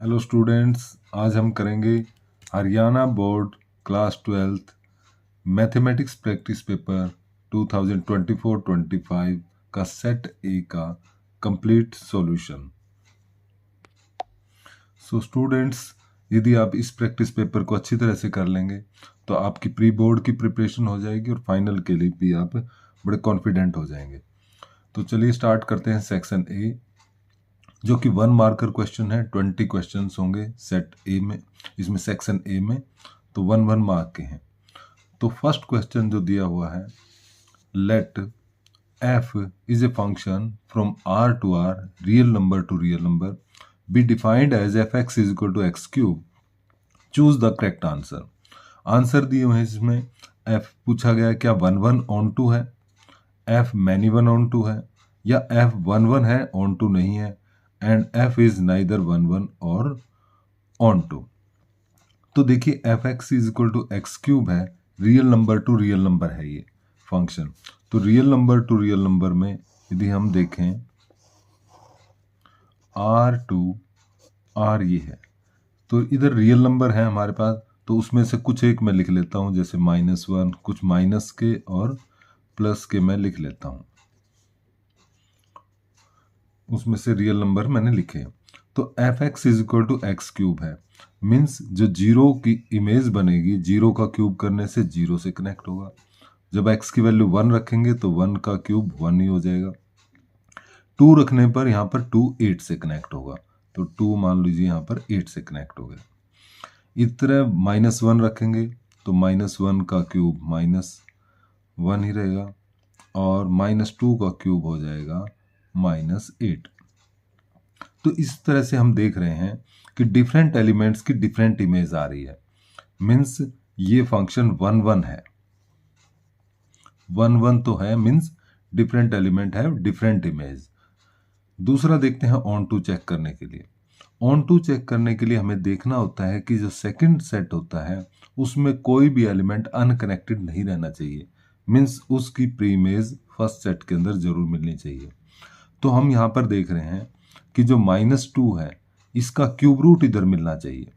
Hello students, आज हम करेंगे Haryana board class 12th mathematics practice paper 2024-25 का सेट ए का कंप्लीट सॉल्यूशन। सो स्टूडेंट्स, यदि आप इस प्रैक्टिस पेपर को अच्छी तरह से कर लेंगे तो आपकी प्री बोर्ड की प्रिपरेशन हो जाएगी और फाइनल के लिए भी आप बड़े कॉन्फिडेंट हो जाएंगे। तो चलिए स्टार्ट करते हैं सेक्शन ए, जो कि 1 मार्कर क्वेश्चन है। 20 क्वेश्चन होंगे सेट ए में, इसमें सेक्शन ए में, तो 1 मार्क के हैं। तो फर्स्ट क्वेश्चन जो दिया हुआ है, let f is a function from r to r, real number to real number, be defined as fx is equal to x cube, choose the correct answer. Answer दिए हुए हैं इसमें। f पूछा गया क्या 1 ऑन टू है, f many 1 onto है, या f 1 है ऑन टू नहीं है, एंड f इज नाइदर 1 और ऑन टू। तो देखिए fx is equal to x cube है, real number to real number है ये फंक्शन। तो real number to real number में यदि हम देखें r टू r ये है, तो इधर रियल नंबर है हमारे पास, तो उसमें से कुछ एक मैं लिख लेता हूं, जैसे -1, कुछ माइनस के और प्लस के मैं लिख लेता हूं, उसमें से रियल नंबर मैंने लिखे। तो fx is equal to x cube है, मीन्स जो जीरो की इमेज बनेगी, जीरो का क्यूब करने से जीरो से कनेक्ट होगा। जब x की वैल्यू 1 रखेंगे तो 1 का क्यूब 1 ही हो जाएगा। 2 रखने पर यहाँ पर 2 8 से कनेक्ट होगा, तो 2 मान लीजिए यहाँ पर 8 से कनेक्ट हो गया। इस तरह -1 रखेंगे तो -1 का क्यूब -1 ही रहेगा, और -2 का क्यूब हो जाएगा -8। तो इस तरह से हम देख रहे हैं कि डिफरेंट एलिमेंट्स की डिफरेंट इमेज आ रही है, मीन्स ये फंक्शन 1 है, 1 तो है, मीन्स डिफरेंट एलिमेंट है, डिफरेंट इमेज। दूसरा देखते हैं ऑन टू चेक करने के लिए। ऑन टू चेक करने के लिए हमें देखना होता है कि जो सेकंड सेट होता है उसमें कोई भी एलिमेंट अनकनेक्टेड नहीं रहना चाहिए, मीन्स उसकी प्री इमेज फर्स्ट सेट के अंदर जरूर मिलनी चाहिए। तो हम यहाँ पर देख रहे हैं कि जो -2 है इसका क्यूब रूट इधर मिलना चाहिए,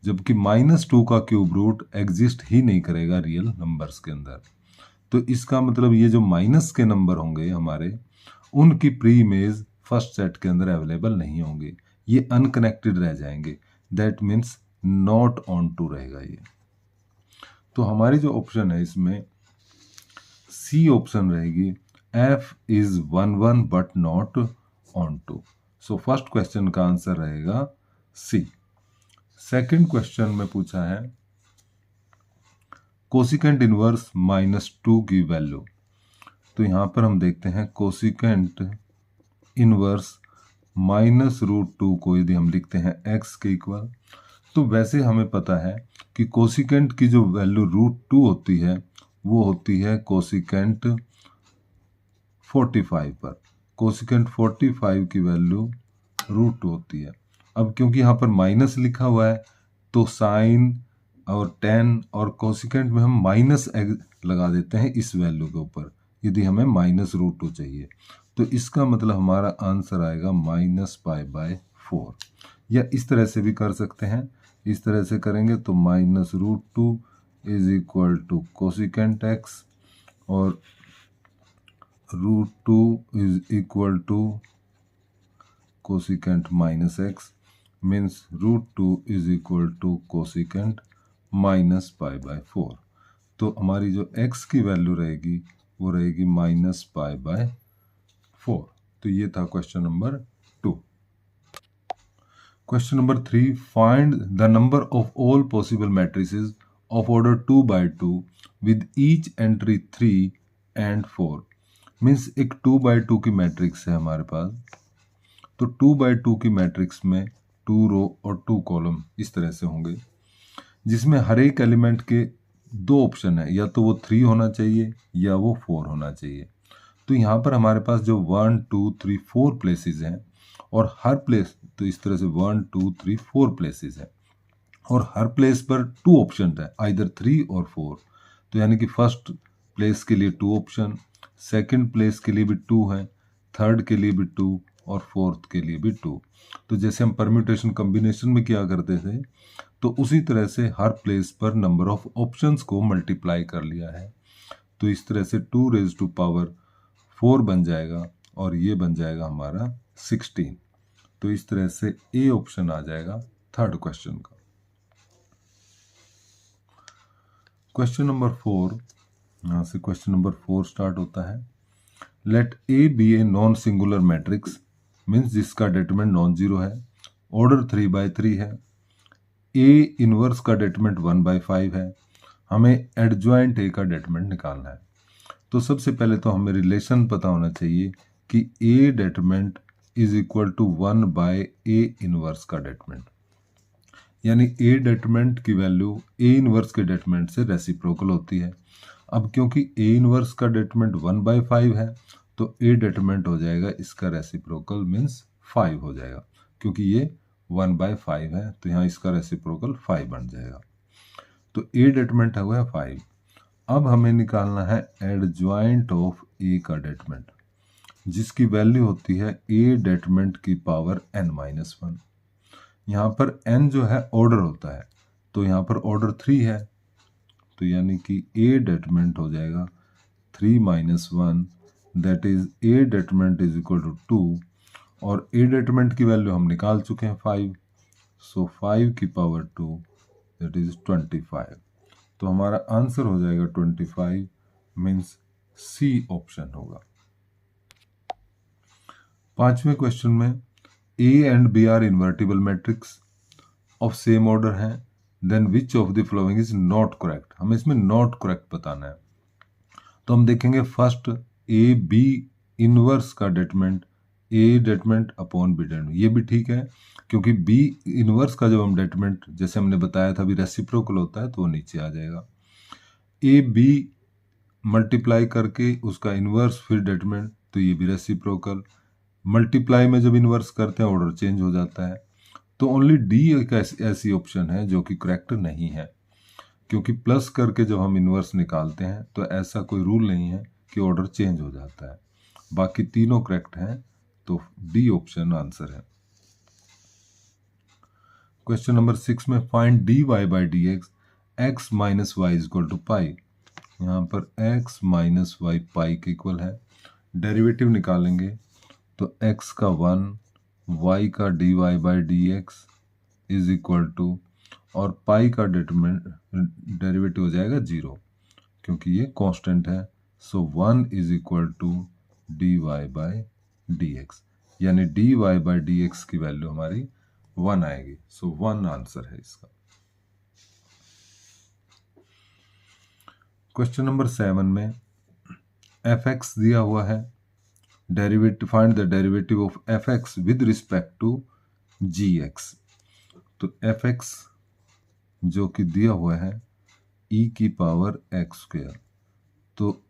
जबकि -2 का क्यूब रूट एग्जिस्ट ही नहीं करेगा रियल नंबर्स के अंदर। तो इसका मतलब ये जो माइनस के नंबर होंगे हमारे, उनकी प्री इमेज फर्स्ट सेट के अंदर अवेलेबल नहीं होंगे, ये अनकनेक्टेड रह जाएंगे, that means not onto रहेगा ये। तो हमारी जो ऑप्शन है इसमें सी ऑप्शन रहेगी, f is 1 but not onto. So first question का आंसर रहेगा सी। सेकंड क्वेश्चन में पूछा है कोसिकेंट इनवर्स -2 की वैल्यू। तो यहां पर हम देखते हैं कोसिकेंट इनवर्स -√2 को यदि हम लिखते हैं x के इक्वल, तो वैसे हमें पता है कि कोसिकेंट की जो वैल्यू √2 होती है वो होती है कोसिकेंट 45 पर। कोसिकेंट 45 की वैल्यू √2 होती है। अब क्योंकि यहाँ पर माइनस लिखा हुआ है तो साइन और टेन और कोसिकेंट में हम माइनस लगा देते हैं इस वैल्यू के ऊपर, यदि हमें -√2 चाहिए। तो इसका मतलब हमारा आंसर आएगा -π/4। या इस तरह से भी कर सकते हैं, इस तरह से करेंगे तो -√2 is equal to cosecant x, और √2 is equal to cosecant -x, means √2 is equal to cosecant -π/4। तो हमारी जो x की वैल्यू रहेगी वो रहेगी -π/4। तो ये था question number 2। Question number 3, find the number of all possible matrices of order 2/2 with each entry 3 and 4। Means एक 2/2 की मैट्रिक्स है हमारे पास, तो 2/2 की मैट्रिक्स में 2 रो और 2 कॉलम इस तरह से होंगे, जिसमें हर एक एलिमेंट के 2 ऑप्शन है, या तो वो 3 होना चाहिए या वो 4 होना चाहिए। तो यहाँ पर हमारे पास जो 1 2 3 4 प्लेसेस हैं, और हर प्लेस, तो इस तरह से 1 2 3 4 प्लेसेस है, और हर प्लेस पर 2 ऑप्शन है, आइदर 3 और 4। तो यानी कि फर्स्ट प्लेस के लिए 2 ऑप्शन, सेकंड प्लेस के लिए भी 2 है, थर्ड के लिए भी 2, और फोर्थ के लिए भी 2। तो जैसे हम परम्यूटेशन कॉम्बिनेशन में किया करते थे, तो उसी तरह से हर प्लेस पर नंबर ऑफ ऑप्शंस को मल्टीप्लाई कर लिया है। तो इस तरह से 2 रेज टू पावर 4 बन जाएगा और ये बन जाएगा हमारा 16। तो इस तरह से ए ऑप्शन आ जाएगा थर्ड क्वेश्चन का। क्वेश्चन नंबर 4, यहाँ से क्वेश्चन नंबर 4 स्टार्ट होता है। Let A be a non singular matrix, means जिसका डेटरमिनेंट नॉन जीरो है, ऑर्डर 3/3 है, ए इनवर्स का डेटरमिनेंट 1/5 है, हमें एडजॉइंट ए का डेटरमिनेंट निकालना है। तो सबसे पहले तो हमें रिलेशन पता होना चाहिए कि A determinant is equal to 1/a inverse का डेटरमिनेंट, यानी ए डेटरमिनेंट की वैल्यू ए इनवर्स के डेटरमिनेंट से रेसिप्रोकल होती है। अब क्योंकि ए इनवर्स का डेटरमिनेंट 1/5 है, तो ए डेटरमिनेंट हो जाएगा इसका रेसिप्रोकल मीन्स 5 हो जाएगा, क्योंकि ये 1/5 है, तो यहाँ इसका रेसिप्रोकल 5 बन जाएगा। तो ए डेटरमिनेंट हुआ है 5। अब हमें निकालना है एडजॉइंट ऑफ ए का डेटरमिनेंट, जिसकी वैल्यू होती है ए डेटरमिनेंट की पावर n-1। यहाँ पर n जो है ऑर्डर होता है, तो यहाँ पर ऑर्डर 3 है, तो यानी कि ए डेटरमिनेंट हो जाएगा 3-1, that is A determinant is equal to 2, और ए डेटरमिनेंट की वैल्यू हम निकाल चुके हैं 5, सो 5 की पावर 2 दैट इज 25। तो हमारा आंसर हो जाएगा 25, मीन्स सी ऑप्शन होगा। पांचवें क्वेश्चन में A and B are invertible matrix of same order है, then which of the following is not correct. हमें इसमें नॉट करेक्ट बताना है। तो हम देखेंगे फर्स्ट ए बी इनवर्स का determinant A determinant upon B determinant, ये भी ठीक है, क्योंकि बी इनवर्स का जब हम डेटरमिनेंट जैसे हमने बताया था अभी रेसिप्रोकल होता है, तो वो नीचे आ जाएगा। ए बी मल्टीप्लाई करके उसका इनवर्स फिर डेटरमिनेंट, तो ये भी रेसिप्रोकल। मल्टीप्लाई में जब इनवर्स करते हैं ऑर्डर चेंज हो जाता है। तो ओनली डी एक ऐसी ऑप्शन है जो कि करेक्ट नहीं है, क्योंकि प्लस करके जब हम इनवर्स निकालते हैं तो ऐसा कोई रूल नहीं है कि ऑर्डर चेंज हो जाता है। बाकी तीनों करेक्ट हैं, तो डी ऑप्शन आंसर है। क्वेश्चन नंबर 6 में find dy by d x, x minus y is equal to pi. यहाँ पर x माइनस वाई पाई के इक्वल है। डेरिवेटिव निकालेंगे तो x का 1, y का dy by d x is equal to, और पाई का डेरिवेटिव हो जाएगा 0, क्योंकि ये कांस्टेंट है। So 1 is equal to dy by d x, यानी dy बाई डी एक्स की वैल्यू हमारी 1 आएगी। सो 1 आंसर है इसका। क्वेश्चन नंबर 7 में fx दिया हुआ है, derivative find the derivative of fx with respect to gx। तो fx जो कि दिया हुआ है e की पावर x स्क्वायर, तो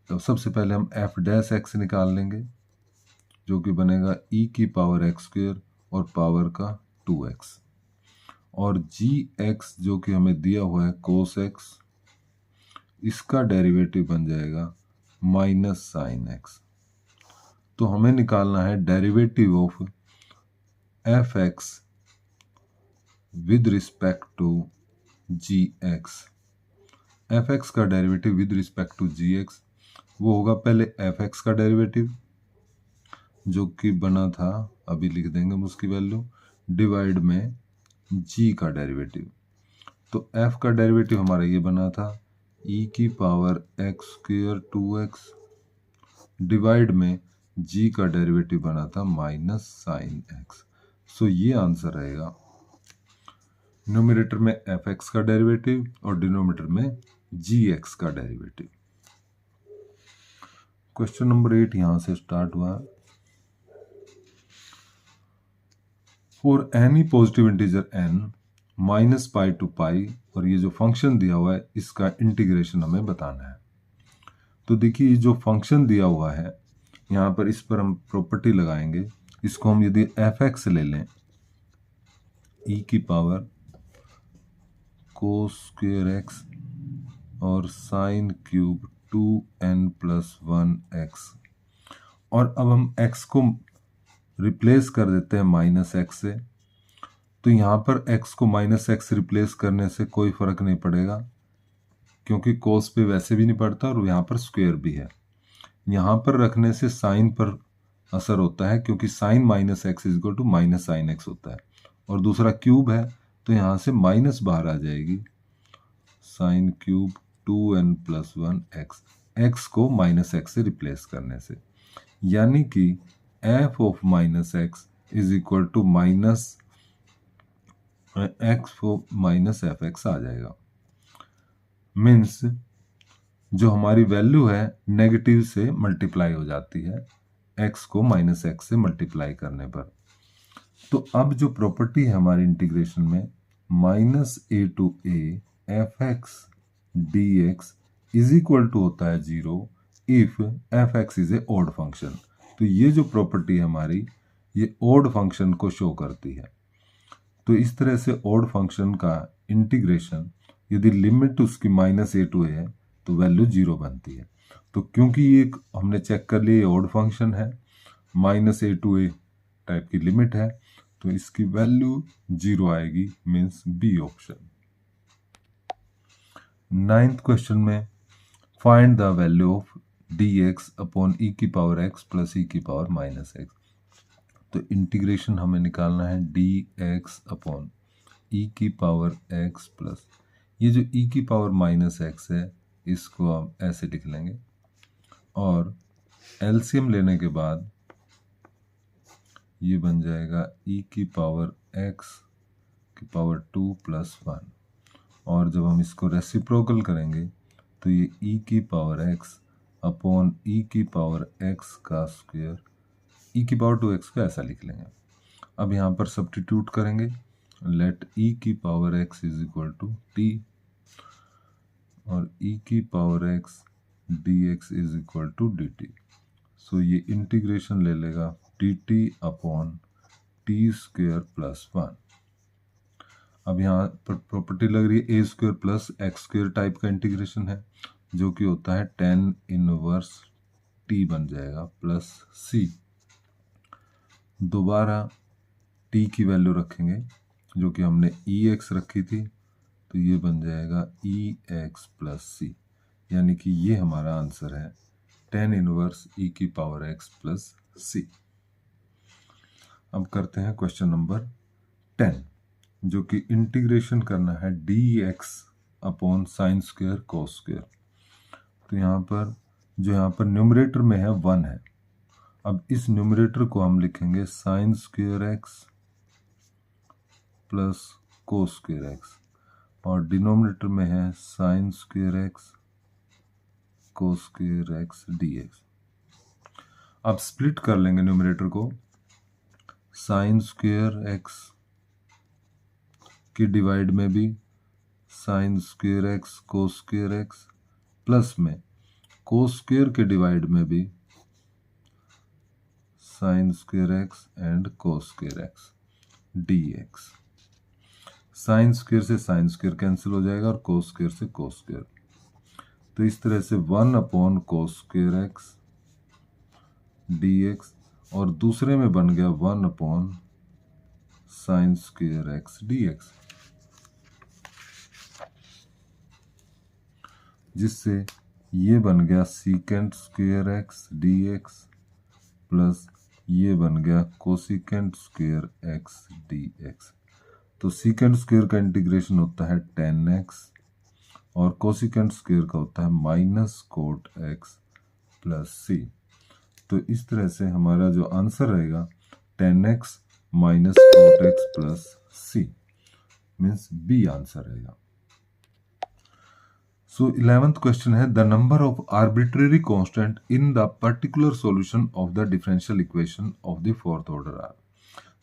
सबसे पहले हम f डैश x निकाल लेंगे, जो कि बनेगा e की पावर x स्क्वायर और पावर का 2x, और gx जो कि हमें दिया हुआ है cos x, इसका डेरिवेटिव बन जाएगा माइनस साइन x। तो हमें निकालना है derivative of fx with respect to gx। fx का derivative with respect to gx वो होगा पहले fx का डेरिवेटिव जो कि बना था, अभी लिख देंगे हम उसकी वैल्यू, डिवाइड में g का डेरिवेटिव। तो f का डेरिवेटिव हमारा ये बना था e की power x square 2x, divide में g का डेरिवेटिव बना था माइनस साइन x। सो ये आंसर रहेगा। न्यूमरेटर में fx का डेरिवेटिव और डिनोमिनेटर में gx का डेरिवेटिव। क्वेश्चन नंबर 8 यहां से स्टार्ट हुआ। For any positive integer n minus pi to pi, और ये जो फंक्शन दिया हुआ है इसका इंटीग्रेशन हमें बताना है। तो देखिए जो फंक्शन दिया हुआ है यहाँ पर, इस पर हम प्रॉपर्टी लगाएंगे। इसको हम यदि fx ले लें, e की पावर कोस स्क्वायर x और साइन क्यूब 2n + 1x, और अब हम x को रिप्लेस कर देते हैं माइनस एक्स से। तो यहाँ पर x को माइनस एक्स रिप्लेस करने से कोई फर्क नहीं पड़ेगा, क्योंकि कोस पे वैसे भी नहीं पड़ता और यहाँ पर स्क्वायर भी है। यहाँ पर रखने से साइन पर असर होता है, क्योंकि sine minus x is equal to minus sine x होता है, और दूसरा क्यूब है तो यहाँ से माइनस बाहर आ जाएगी, sine cube 2n + 1 x, x को माइनस एक्स से रिप्लेस करने से, यानी कि f of minus x is equal to minus x minus f x आ जाएगा। मीन्स जो हमारी वैल्यू है नेगेटिव से मल्टीप्लाई हो जाती है x को माइनस एक्स से मल्टीप्लाई करने पर। तो अब जो प्रॉपर्टी है हमारी इंटीग्रेशन में, -a to a f(x) dx is equal to होता है 0 if f(x) is a odd function. तो ये जो प्रॉपर्टी है हमारी, ये ऑड फंक्शन को शो करती है। तो इस तरह से ऑड फंक्शन का इंटीग्रेशन, यदि लिमिट उसकी -a to a है तो वैल्यू 0 बनती है। तो क्योंकि ये हमने चेक कर लिया, ये ऑड फंक्शन है, -a to a टाइप की लिमिट है, तो इसकी वैल्यू 0 आएगी, means B option. 9th question में find the value of dx upon e⁻x plus e⁻−x। तो इंटीग्रेशन हमें निकालना है dx अपॉन e⁻x प्लस, ये जो e⁻−x है इसको आप ऐसे लिख लेंगे, और एलसीएम लेने के बाद ये बन जाएगा e⁻x⁻2 + 1, और जब हम इसको रेसिप्रोकल करेंगे तो ये e⁻x अपॉन e⁻x का स्क्वायर e⁻2x को ऐसा लिख लेंगे। अब यहाँ पर सब्स्टिट्यूट करेंगे, let e⁻x is equal to t और e⁻x dx is equal to dt। So ये इंटीग्रेशन ले लेगा dt अपॉन t² + 1। अब यहाँ पर प्रॉपर्टी लग रही है a² + x² टाइप का इंटीग्रेशन है, जो कि होता है tan इनवर्स t बन जाएगा प्लस c। दोबारा t की वैल्यू रखेंगे, जो कि हमने ex रखी थी, तो ये बन जाएगा ex + c, यानी कि ये हमारा आंसर है tan इनवर्स e⁻x + c। अब करते हैं क्वेश्चन नंबर 10, जो कि इंटीग्रेशन करना है dx अपॉन sin² cos²। तो यहाँ पर न्यूमरेटर में है 1 है। अब इस न्यूमरेटर को हम लिखेंगे sin² प्लस cos², और डिनोमिनेटर में है sin² cos² dx। अब स्प्लिट कर लेंगे न्यूमरेटर को, sin² की डिवाइड में भी sin² cos² प्लस में cos² के डिवाइड में भी sin² and cos² dx। sin² से sin² कैंसिल हो जाएगा और cos² से cos²। तो इस तरह से 1 अपॉन cos² dx, और दूसरे में बन गया 1 अपॉन sin² dx, जिससे ये बन गया sec² dx प्लस ये बन गया cosec² dx। तो sec² का इंटीग्रेशन होता है tan x और cosec² का होता है -cot x प्लस c। तो इस तरह से हमारा जो आंसर रहेगा tan x -cot x plus c, means B answer रहेगा। सो 11th क्वेश्चन है the number of arbitrary constant in the particular solution of the differential equation of the 4th order are.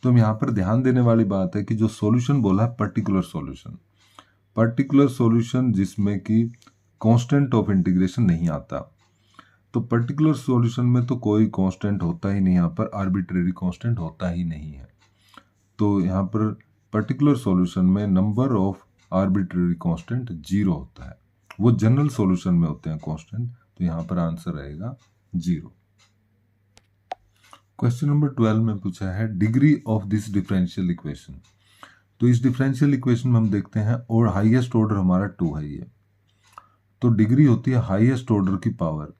तो हम यहाँ पर ध्यान देने वाली बात है कि जो सॉल्यूशन बोला है पर्टिकुलर सॉल्यूशन जिसमें कि कांस्टेंट ऑफ इंटीग्रेशन नहीं आता। तो पर्टिकुलर सॉल्यूशन में तो कोई कांस्टेंट होता ही नहीं, यहाँ पर आर्बिट्रेरी कांस्टेंट होता ही नहीं है। तो यहाँ पर पर्टिकुलर सॉल्यूशन में नंबर ऑफ आर्बिट्रेरी कांस्टेंट 0 होता है, वो जनरल सॉल्यूशन में होते हैं कांस्टेंट। तो यहाँ पर आंसर रहेगा 0। क्वेश्चन नंबर 12 में पूछा है degree of this differential equation. तो इस डिफरेंशियल इक्वेशन में हम देखते हैं और हाईएस्ट ऑर्डर हमारा 2 है ये, तो डिग्री होती है हाईएस्ट ऑर्डर की पावर।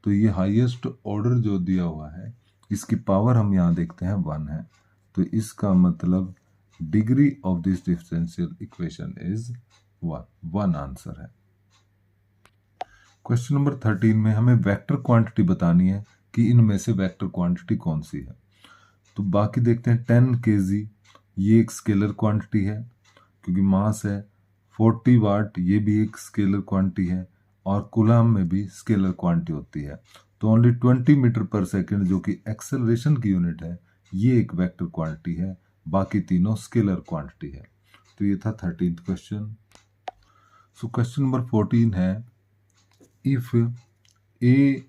तो ये हाईएस्ट ऑर्डर जो दिया हुआ है इसकी पावर हम यहाँ देखते हैं 1 है, तो इसका मतलब degree of this differential equation is 1 answer है। क्वेश्चन नंबर 13 में हमें वेक्टर क्वांटिटी बतानी है कि इनमें से वेक्टर क्वांटिटी कौन सी है। तो बाकी देखते हैं 10 kg, ये एक स्केलर क्वांटिटी है क्योंकि मास है। 40 वाट ये भी एक स्केलर क्वांटिटी है, और कूलम में भी स्केलर क्वांटिटी होती है। तो ओनली 20 मीटर पर सेकेंड जो कि एक्सेलरेशन की यूनिट है, ये एक वेक्टर क्वांटिटी है, बाकी तीनों स्केलर क्वांटिटी है। तो ये था 13th question. So question number 14 है इफ ए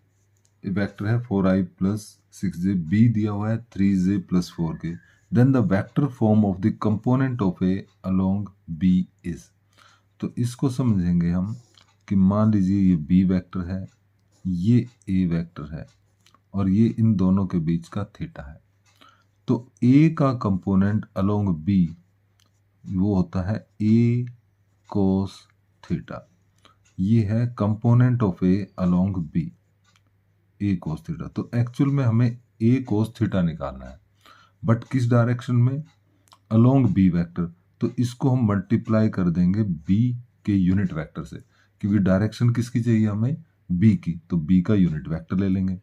वेक्टर है 4i प्लस 6j, बी दिया हुआ है 3j plus 4k, then the vector form of the component of A along B is. तो इसको समझेंगे हम कि मान लीजिए ये बी वेक्टर है, ये ए वेक्टर है, और ये इन दोनों के बीच का थीटा है। तो ए का कंपोनेंट अलोंग बी वो होता है ए कोस थीटा, ये है component of A along B, A cos theta. तो एक्चुअल में हमें ए कोस थीटा निकालना है, बट किस डायरेक्शन में, अलोंग बी वेक्टर। तो इसको हम मल्टीप्लाई कर देंगे बी के यूनिट वेक्टर से, क्योंकि डायरेक्शन किसकी चाहिए हमें, बी की, तो बी का यूनिट वेक्टर ले लेंगे।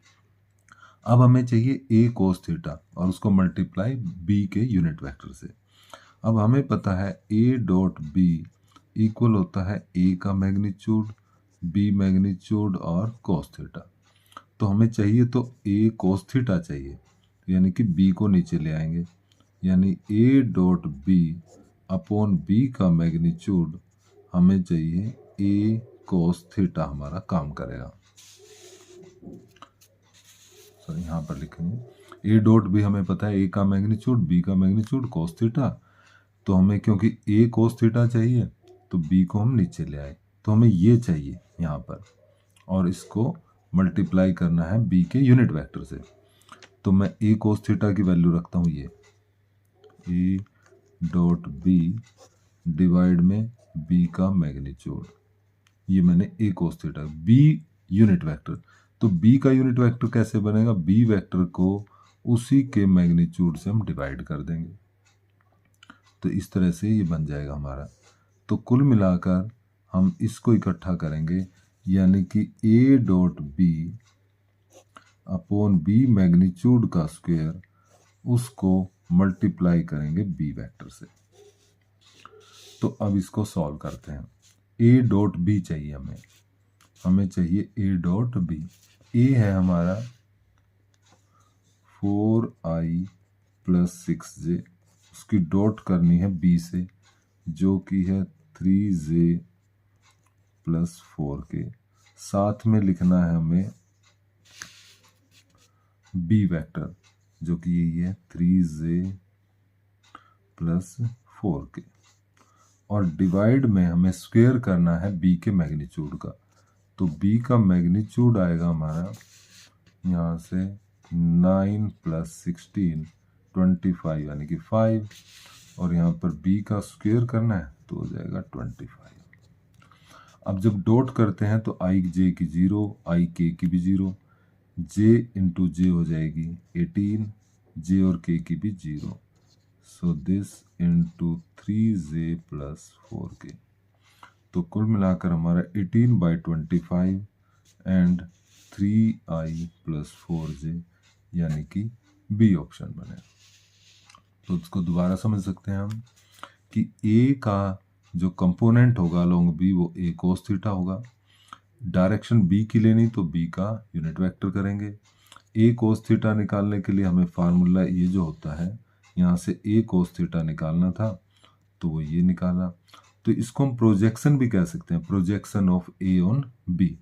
अब हमें चाहिए ए कोस थीटा और उसको मल्टीप्लाई बी के यूनिट वेक्टर से। अब हमें पता है ए डॉट बी इक्वल होता है ए का मैग्नीट्यूड, बी मैग्नीट्यूड और कोस थीटा। तो हमें चाहिए तो ए कोस थीटा चाहिए, यानी कि बी को नीचे ले आएंगे, यानी A dot B upon B का मैग्नीट्यूड हमें चाहिए ए कोस थीटा हमारा काम करेगा। सॉरी यहाँ पर लिखेंगे ए डॉट बी, हमें पता है ए का मैग्नीट्यूड, बी का मैग्नीट्यूड, कोस थीटा। तो हमें क्योंकि ए कोस थीटा चाहिए तो बी को हम नीचे ले आए, तो हमें ये चाहिए यहाँ पर, और इसको मल्टीप्लाई करना है बी के यूनिट वेक्टर से। तो मैं ए कोस थीटा की वैल्यू रखता हूँ ये ए डॉट बी डिवाइड में बी का मैग्नीट्यूड, ये मैंने A cos theta, B unit vector. तो बी का यूनिट वेक्टर कैसे बनेगा, बी वेक्टर को उसी के मैग्नीट्यूड से हम डिवाइड कर देंगे, तो इस तरह से ये बन जाएगा हमारा। तो कुल मिलाकर हम इसको इकट्ठा करेंगे, यानी कि A dot B upon B magnitude का स्क्वायर, उसको मल्टीप्लाई करेंगे बी वेक्टर से। तो अब इसको सॉल्व करते हैं। ए डॉट बी चाहिए हमें चाहिए ए डॉट बी। ए है हमारा 4i प्लस 6j, उसकी डॉट करनी है बी से जो कि है 3j प्लस 4k, साथ में लिखना है हमें बी वेक्टर जो कि यही है 3j प्लस 4k, और डिवाइड में हमें स्क्वायर करना है बी के मैग्नीट्यूड का। तो बी का मैग्नीट्यूड आएगा हमारा यहाँ से 9 प्लस 16 25 यानी कि 5, और यहाँ पर बी का स्क्वायर करना है तो हो जाएगा 25। अब जब डॉट करते हैं तो आई जे की 0, आई के की भी 0, जे इंटू जे हो जाएगी 18, जे और के की भी 0, so this into 3j plus 4k। तो कुल मिलाकर हमारा 18/25 एंड 3i प्लस 4j, यानी कि बी ऑप्शन बने। तो इसको दोबारा समझ सकते हैं हम कि ए का जो कंपोनेंट होगा अलोंग बी वो ए कोस थीटा होगा, डायरेक्शन बी की लेनी तो बी का यूनिट वेक्टर करेंगे। ए कोस थीटा निकालने के लिए हमें फार्मूला ये जो होता है, यहाँ से ए कोस थीटा निकालना था तो वो ये निकाला। तो इसको हम प्रोजेक्शन भी कह सकते हैं, projection of A on B.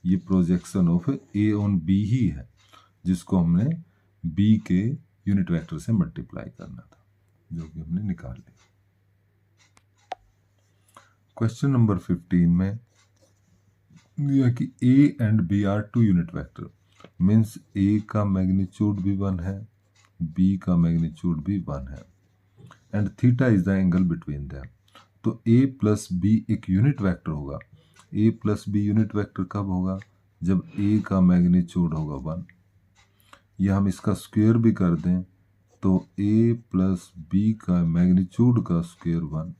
ये projection of A on B ही है जिसको हमने बी के यूनिट वेक्टर से मल्टीप्लाई करना था, जो कि हमने निकाल लिया। क्वेश्चन नंबर 15 में दिया कि A and B are 2 unit vector, means A का मैग्नीट्यूड भी 1 है बी का मैग्नीट्यूड भी 1 है and theta is the angle between them. तो ए प्लस बी एक यूनिट वेक्टर होगा। A plus B unit vector कब होगा? जब ए का मैग्नीट्यूड होगा 1, या हम इसका स्क्वायर भी कर दें तो ए प्लस बी का मैग्नीट्यूड का स्क्वायर 1।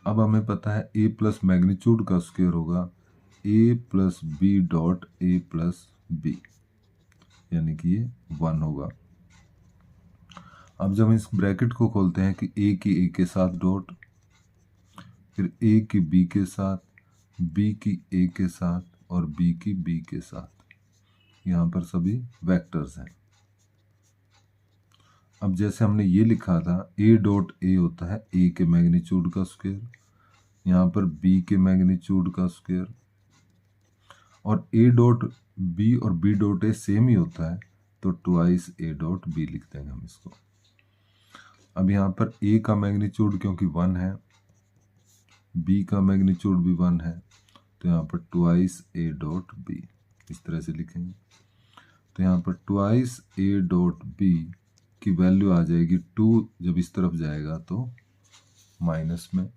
अब हमें पता है ए प्लस मैग्नीट्यूड का स्क्वायर होगा A plus B dot A plus B, यानी कि ये 1 होगा। अब जब इस ब्रैकेट को खोलते हैं कि ए की ए के साथ डॉट, फिर ए की बी के साथ, बी की ए के साथ और बी की बी के साथ, यहाँ पर सभी वेक्टर्स हैं। अब जैसे हमने ये लिखा था ए डॉट ए होता है ए के मैग्नीट्यूड का स्क्वायर, यहाँ पर बी के मैग्नीट्यूड का स्क्वायर, और ए डॉट बी और बी डॉट ए सेम ही होता है तो ट्वाइस ए डॉट बी लिख देंगे हम इसको। अब यहाँ पर ए का मैग्नीट्यूड क्योंकि 1 है, बी का मैग्नीट्यूड भी 1 है, तो यहाँ पर ट्वाइस ए डॉट बी इस तरह से लिखेंगे। तो यहाँ पर ट्वाइस ए डॉट बी की वैल्यू आ जाएगी 2, जब इस तरफ जाएगा तो माइनस में,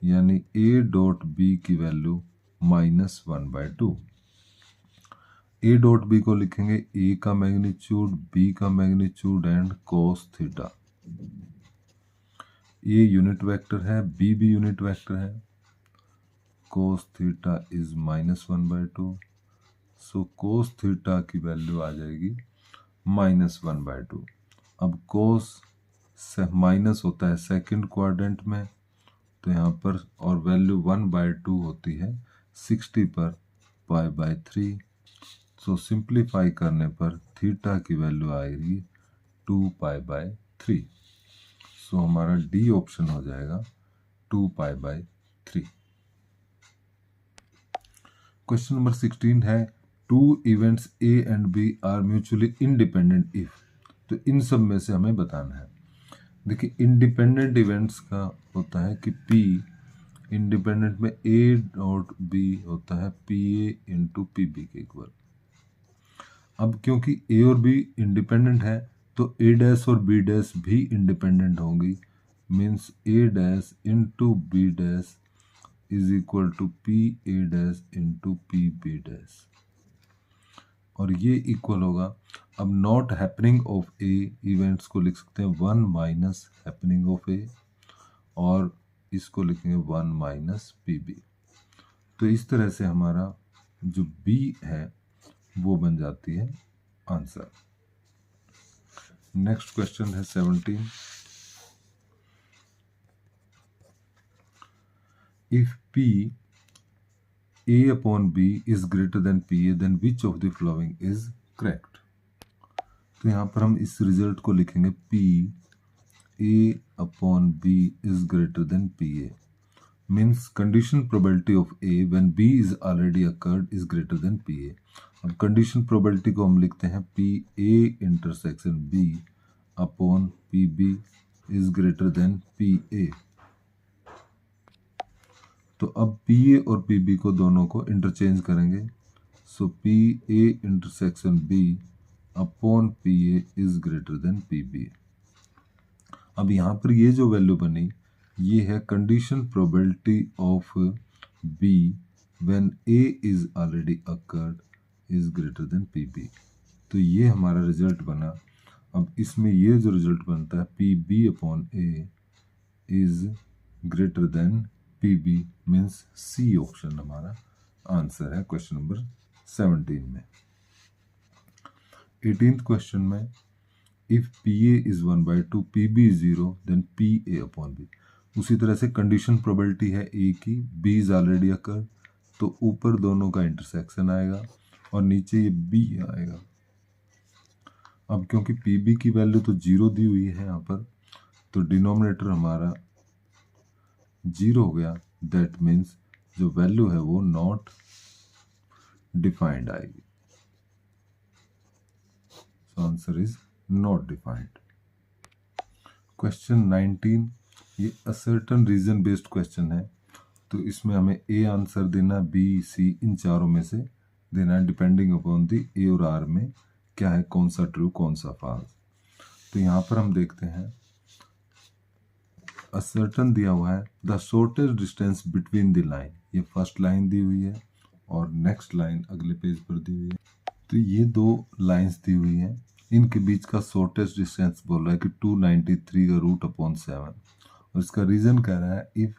यानी ए डॉट बी की वैल्यू -1/2। ए डॉट बी को लिखेंगे ए का मैग्नीट्यूड, बी का magnitude and cos theta. A unit vector है, बी भी यूनिट वेक्टर है, cos theta is -1/2, so cos theta की वैल्यू आ जाएगी -1/2। अब कोस से माइनस होता है सेकंड क्वाड्रेंट में, तो यहाँ पर और वैल्यू 1/2 होती है 60 पर π/3, सो सिंप्लीफाई करने पर थीटा की वैल्यू आएगी 2π/3। सो हमारा डी ऑप्शन हो जाएगा 2π/3। क्वेश्चन नंबर 16 है two events A and B are mutually independent if. तो इन सब में से हमें बताना है। देखिए इंडिपेंडेंट इवेंट्स का होता है कि P इंडिपेंडेंट में A डॉट B होता है PA इंटू PB के इक्वल। अब क्योंकि A और B इंडिपेंडेंट है तो A डैश और B डैश भी इंडिपेंडेंट होंगी, means A dash into B dash is equal to PA dash into PB dash, और ये इक्वल होगा। अब not happening of a events को लिख सकते हैं 1 माइनस हैपनिंग ऑफ ए, और इसको लिखेंगे 1 माइनस PB। तो इस तरह से हमारा जो B है वो बन जाती है आंसर। नेक्स्ट क्वेश्चन है 17। If P A upon B is greater than PA, then which of the following is correct? तो यहाँ पर हम इस रिजल्ट को लिखेंगे P A upon B is greater than PA, means condition probability of A when B is already occurred is greater than PA। अब condition probability को हम लिखते हैं PA intersection B upon PB is greater than PA। तो अब PA और PB को दोनों को इंटरचेंज करेंगे, सो PA intersection B upon PA is greater than PB। अब यहाँ पर ये जो वैल्यू बनी ये है condition probability of B when A is already occurred is greater than PB। तो ये हमारा रिजल्ट बना। अब इसमें ये जो रिजल्ट बनता है PB upon A is greater than PB, means C option हमारा आंसर है क्वेश्चन नंबर 17 में। 18th क्वेश्चन में if PA is 1/2 PB is 0 then PA upon B। उसी तरह से कंडीशन प्रोबेबिलिटी है A की, B इज ऑलरेडी अकर, तो ऊपर दोनों का इंटरसेक्शन आएगा और नीचे ये B आएगा। अब क्योंकि PB की वैल्यू तो 0 दी हुई है यहाँ पर, तो डिनोमिनेटर हमारा 0 हो गया, दैट मीन्स जो वैल्यू है वो नॉट डिफाइंड आएगी। So answer is not defined. Question 19 ये असर्टन रीजन बेस्ड क्वेश्चन है, तो इसमें हमें A आंसर देना, B C इन चारों में से देना है डिपेंडिंग अपॉन दी A और R में क्या है, कौन सा ट्रू कौन सा फॉल्स। तो यहाँ पर हम देखते हैं असर्टन दिया हुआ है the shortest distance between the line, ये फर्स्ट लाइन दी हुई है और नेक्स्ट लाइन अगले पेज पर दी हुई है। तो ये दो लाइंस दी हुई हैं, इनके बीच का शॉर्टेस्ट डिस्टेंस बोल रहा है कि 293 का रूट अपॉन 7, और इसका रीजन कह रहा है if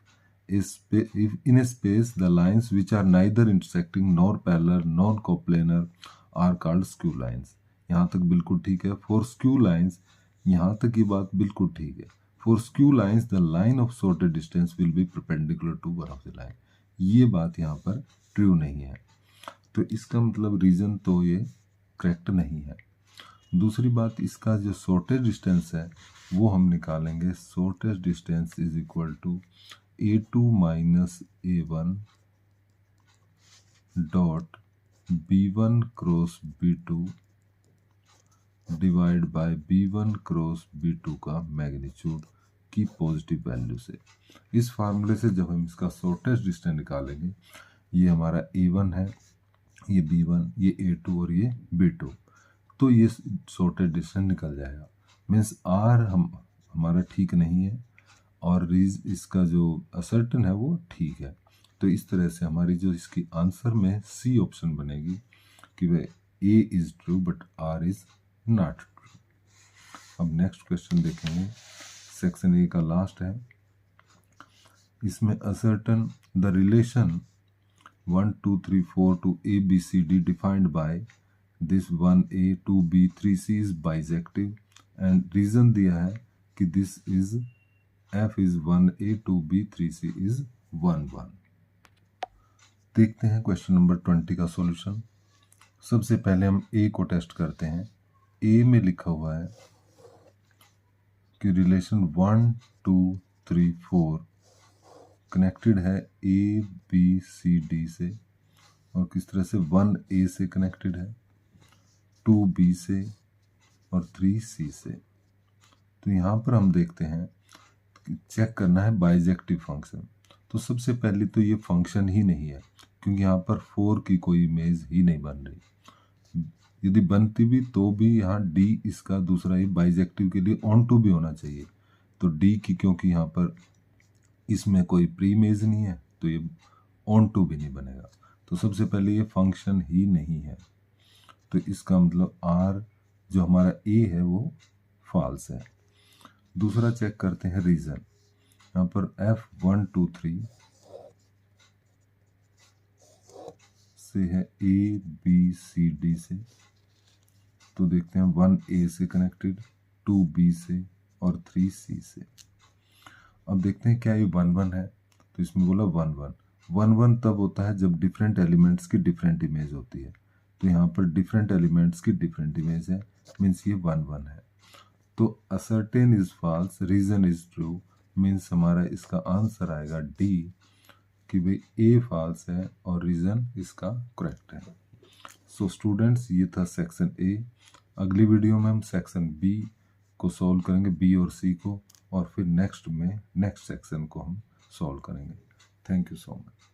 in a space the lines which are neither intersecting nor parallel nor coplanar are called skew lines। यहाँ तक बिल्कुल ठीक है। for skew lines, यहाँ तक की बात बिल्कुल ठीक है। for skew lines the line of shortest distance will be perpendicular to one of the line, ये बात यहाँ पर ट्रू नहीं है, तो इसका मतलब रीजन तो ये करेक्ट नहीं है। दूसरी बात, इसका जो शॉर्टेस्ट डिस्टेंस है वो हम निकालेंगे। Shortest distance is equal to A2 minus A1 dot B1 cross B2 divide by B1 cross B2 का मैग्नीट्यूड की पॉजिटिव वैल्यू से। इस फार्मूले से जब हम इसका शॉर्टेस्ट डिस्टेंस निकालेंगे, ये हमारा A1 है, ये B1, ये A2 और ये B2, तो ये शॉर्टेस्ट डिस्टेंस निकल जाएगा। मीन्स R हमारा ठीक नहीं है और इसका जो असर्टन है वो ठीक है। तो इस तरह से हमारी जो इसकी आंसर में सी ऑप्शन बनेगी कि वह A is true but R is not true. अब नेक्स्ट क्वेश्चन देखेंगे, सेक्शन ए का लास्ट है। इसमें assertion the relation 1 2 3 4 to ABCD defined by this 1A 2B 3C is bijective and reason दिया है कि this is F is 1A 2B 3C is 1 1। देखते हैं क्वेश्चन नंबर 20 का सॉल्यूशन। सबसे पहले हम A को टेस्ट करते हैं। A में लिखा हुआ है कि रिलेशन 1 2 3 4 कनेक्टेड है ABCD से, और किस तरह से 1A से कनेक्टेड है, 2B से और 3C से। तो यहाँ पर हम देखते हैं चेक करना है बाइजेक्टिव फंक्शन। तो सबसे पहले तो ये फंक्शन ही नहीं है, क्योंकि यहाँ पर 4 की कोई इमेज ही नहीं बन रही। यदि बनती भी तो भी यहाँ D इसका दूसरा ही बाइजेक्टिव के लिए ऑन टू भी होना चाहिए। तो D की, क्योंकि यहाँ पर इसमें कोई प्री इमेज नहीं है, तो ये ऑन टू भी नहीं बनेगा। तो सबसे पहले ये फंक्शन ही नहीं है, तो इसका मतलब R जो हमारा A है वो फॉल्स है। दूसरा चेक करते हैं रीजन। यहाँ पर F1 2 3 से है ABCD से, तो देखते हैं 1A से कनेक्टेड, 2B से और 3C से। अब देखते हैं क्या ये 1 1 है, तो इसमें बोला 1 1। 1 1 तब होता है जब डिफरेंट एलिमेंट्स की डिफरेंट इमेज होती है, तो यहाँ पर डिफरेंट एलिमेंट्स की डिफरेंट इमेज है, मीन्स ये 1 1 है। तो assertion is false, reason is true, means हमारा इसका आंसर आएगा D कि भाई A फॉल्स है और रीजन इसका करेक्ट है। सो स्टूडेंट्स, ये था सेक्शन A। अगली वीडियो में हम सेक्शन B को सॉल्व करेंगे, B और C को, और फिर नेक्स्ट में नेक्स्ट सेक्शन को हम सॉल्व करेंगे। Thank you so much.